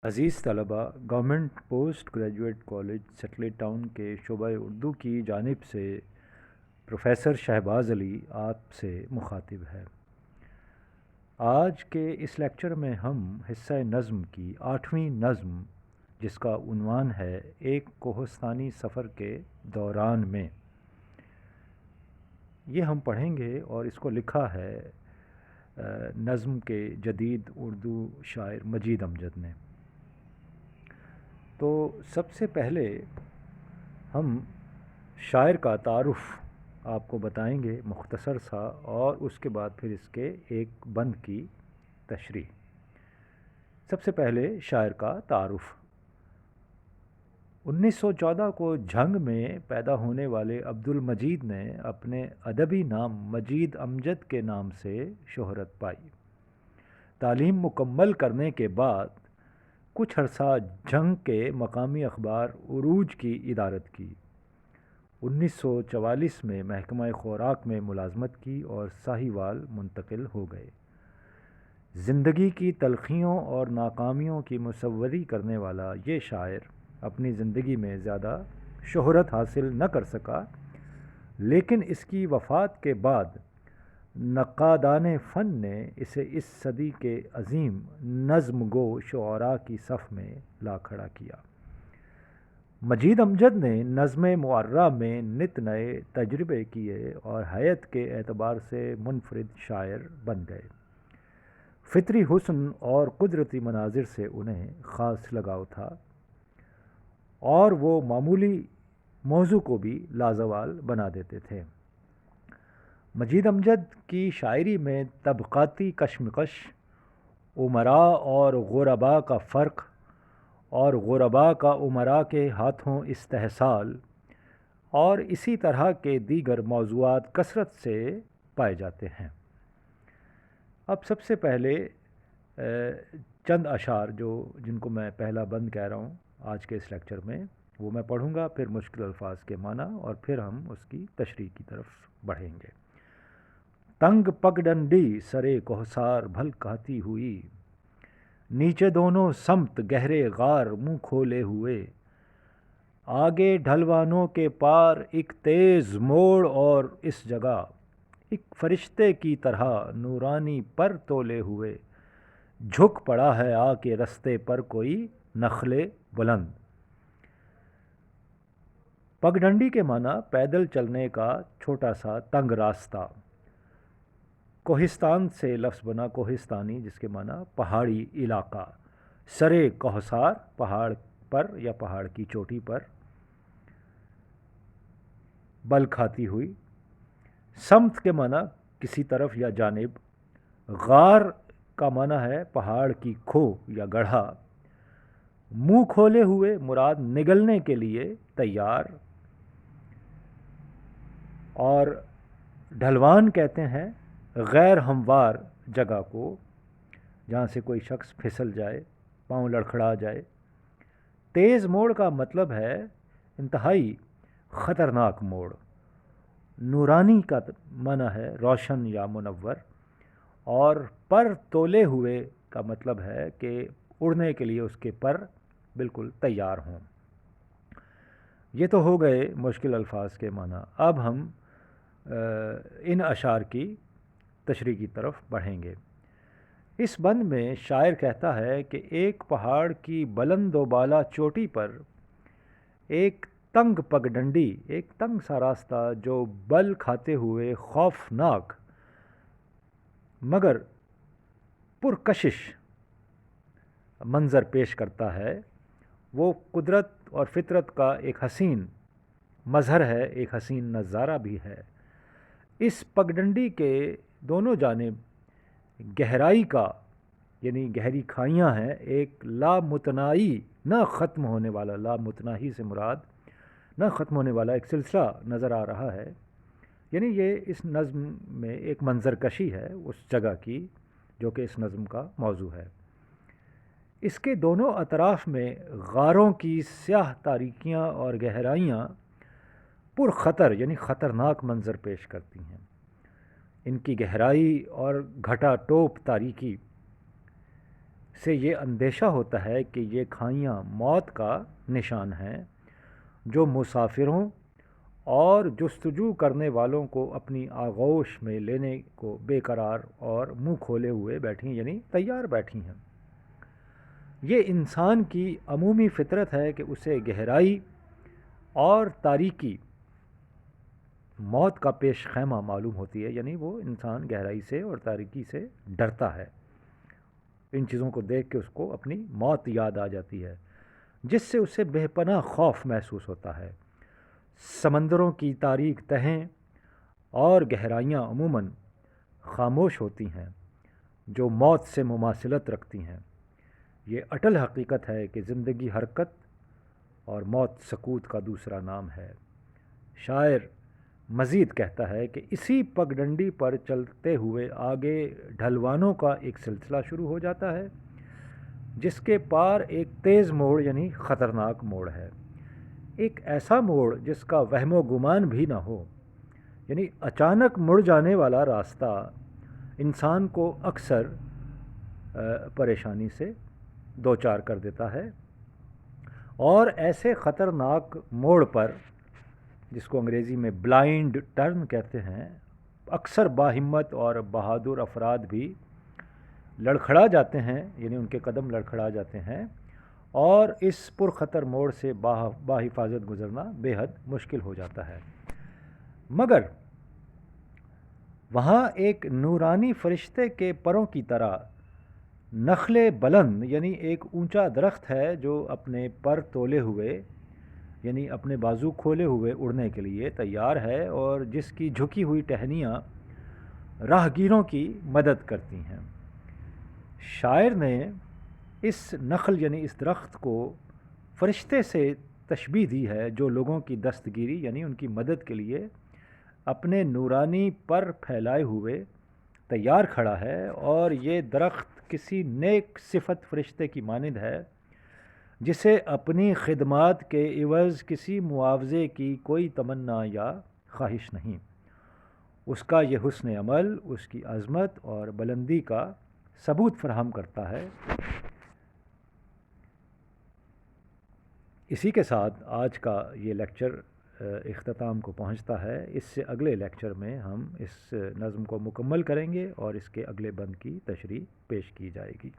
عزیز طلباء، government post graduate college satellite town کے شعبہ اردو کی جانب سے پروفیسر شہباز علی آپ سے مخاطب ہے۔ آج کے اس لیکچر میں ہم حصہ نظم کی 8ویں نظم، جس کا عنوان ہے ایک کوہستانی سفر کے دوران میں، یہ ہم پڑھیں گے اور اس کو لکھا ہے نظم کے جدید اردو شاعر مجید امجد نے۔ تو سب سے پہلے ہم شاعر کا تعارف آپ کو بتائیں گے مختصر سا، اور اس کے بعد پھر اس کے ایک بند کی تشریح۔ سب سے پہلے شاعر کا تعارف۔ 1914 کو جھنگ میں پیدا ہونے والے عبد المجید نے اپنے ادبی نام مجید امجد کے نام سے شہرت پائی۔ تعلیم مکمل کرنے کے بعد کچھ عرصہ جنگ کے مقامی اخبار عروج کی ادارت کی۔ 1944 میں محکمہ خوراک میں ملازمت کی اور ساہیوال منتقل ہو گئے۔ زندگی کی تلخیوں اور ناکامیوں کی مصوری کرنے والا یہ شاعر اپنی زندگی میں زیادہ شہرت حاصل نہ کر سکا، لیکن اس کی وفات کے بعد نقادان فن نے اسے اس صدی کے عظیم نظم گو شعراء کی صف میں لا کھڑا کیا۔ مجید امجد نے نظم معرہ میں نت نئے تجربے کیے اور حیت کے اعتبار سے منفرد شاعر بن گئے۔ فطری حسن اور قدرتی مناظر سے انہیں خاص لگاؤ تھا، اور وہ معمولی موضوع کو بھی لازوال بنا دیتے تھے۔ مجید امجد کی شاعری میں طبقاتی کشمکش، امراء اور غرباء کا فرق، اور غرباء کا امراء کے ہاتھوں استحصال، اور اسی طرح کے دیگر موضوعات کثرت سے پائے جاتے ہیں۔ اب سب سے پہلے چند اشعار جن کو میں پہلا بند کہہ رہا ہوں آج کے اس لیکچر میں، وہ میں پڑھوں گا، پھر مشکل الفاظ کے معنی، اور پھر ہم اس کی تشریح کی طرف بڑھیں گے۔ تنگ پگڈنڈی سرے کوہسار بھل کہتی ہوئی، نیچے دونوں سمت گہرے غار منہ کھولے ہوئے، آگے ڈھلوانوں کے پار ایک تیز موڑ، اور اس جگہ ایک فرشتے کی طرح نورانی پر تولے ہوئے، جھک پڑا ہے آ کے رستے پر کوئی نخلے بلند۔ پگڈنڈی کے معنی پیدل چلنے کا چھوٹا سا تنگ راستہ۔ کوہستان سے لفظ بنا کوہستانی، جس کے معنی پہاڑی علاقہ۔ سرے کوہسار، پہاڑ پر یا پہاڑ کی چوٹی پر۔ بل کھاتی ہوئی۔ سمت کے معنی کسی طرف یا جانب۔ غار کا معنی ہے پہاڑ کی کھو یا گڑھا۔ منہ کھولے ہوئے مراد نگلنے کے لیے تیار۔ اور ڈھلوان کہتے ہیں غیر ہموار جگہ کو، جہاں سے کوئی شخص پھسل جائے، پاؤں لڑکھڑا جائے۔ تیز موڑ کا مطلب ہے انتہائی خطرناک موڑ۔ نورانی کا معنی ہے روشن یا منور، اور پر تولے ہوئے کا مطلب ہے کہ اڑنے کے لیے اس کے پر بالکل تیار ہوں۔ یہ تو ہو گئے مشکل الفاظ کے معنی۔ اب ہم ان اشعار کی تشریح کی طرف بڑھیں گے۔ اس بند میں شاعر کہتا ہے کہ ایک پہاڑ کی بلند و بالا چوٹی پر ایک تنگ پگڈنڈی، ایک تنگ سا راستہ جو بل کھاتے ہوئے خوفناک مگر پرکشش منظر پیش کرتا ہے، وہ قدرت اور فطرت کا ایک حسین مظہر ہے، ایک حسین نظارہ بھی ہے۔ اس پگڈنڈی کے دونوں جانب گہرائی کا، یعنی گہری کھائیاں ہیں، ایک لامتناہی نہ ختم ہونے والا، لامتناہی سے مراد نہ ختم ہونے والا ایک سلسلہ نظر آ رہا ہے۔ یعنی یہ اس نظم میں ایک منظر کشی ہے اس جگہ کی جو کہ اس نظم کا موضوع ہے۔ اس کے دونوں اطراف میں غاروں کی سیاہ تاریکیاں اور گہرائیاں پر خطر یعنی خطرناک منظر پیش کرتی ہیں۔ ان کی گہرائی اور گھٹا ٹوپ تاریکی سے یہ اندیشہ ہوتا ہے کہ یہ کھائیاں موت کا نشان ہیں جو مسافروں اور جستجو کرنے والوں کو اپنی آغوش میں لینے کو بے قرار اور منہ کھولے ہوئے بیٹھی، یعنی تیار بیٹھی ہیں۔ یہ انسان کی عمومی فطرت ہے کہ اسے گہرائی اور تاریکی موت کا پیش خیمہ معلوم ہوتی ہے، یعنی وہ انسان گہرائی سے اور تاریکی سے ڈرتا ہے۔ ان چیزوں کو دیکھ کے اس کو اپنی موت یاد آ جاتی ہے، جس سے اسے بے پناہ خوف محسوس ہوتا ہے۔ سمندروں کی تاریک تہیں اور گہرائیاں عموماً خاموش ہوتی ہیں جو موت سے مماثلت رکھتی ہیں۔ یہ اٹل حقیقت ہے کہ زندگی حرکت اور موت سکوت کا دوسرا نام ہے۔ شاعر مزید کہتا ہے کہ اسی پگڈنڈی پر چلتے ہوئے آگے ڈھلوانوں کا ایک سلسلہ شروع ہو جاتا ہے، جس کے پار ایک تیز موڑ یعنی خطرناک موڑ ہے، ایک ایسا موڑ جس کا وہم و گمان بھی نہ ہو، یعنی اچانک مڑ جانے والا راستہ انسان کو اکثر پریشانی سے دوچار کر دیتا ہے، اور ایسے خطرناک موڑ پر، جس کو انگریزی میں بلائنڈ ٹرن کہتے ہیں، اکثر باہمت اور بہادر افراد بھی لڑکھڑا جاتے ہیں، یعنی ان کے قدم لڑکھڑا جاتے ہیں، اور اس پرخطر موڑ سے باحفاظت گزرنا بے حد مشکل ہو جاتا ہے۔ مگر وہاں ایک نورانی فرشتے کے پروں کی طرح نخل بلند، یعنی ایک اونچا درخت ہے جو اپنے پر تولے ہوئے، یعنی اپنے بازو کھولے ہوئے اڑنے کے لیے تیار ہے، اور جس کی جھکی ہوئی ٹہنیاں راہگیروں کی مدد کرتی ہیں۔ شاعر نے اس نخل یعنی اس درخت کو فرشتے سے تشبیہ دی ہے جو لوگوں کی دستگیری یعنی ان کی مدد کے لیے اپنے نورانی پر پھیلائے ہوئے تیار کھڑا ہے، اور یہ درخت کسی نیک صفت فرشتے کی مانند ہے جسے اپنی خدمات کے عوض کسی معاوضے کی کوئی تمنا یا خواہش نہیں۔ اس کا یہ حسن عمل اس کی عظمت اور بلندی کا ثبوت فراہم کرتا ہے۔ اسی کے ساتھ آج کا یہ لیکچر اختتام کو پہنچتا ہے۔ اس سے اگلے لیکچر میں ہم اس نظم کو مکمل کریں گے اور اس کے اگلے بند کی تشریح پیش کی جائے گی۔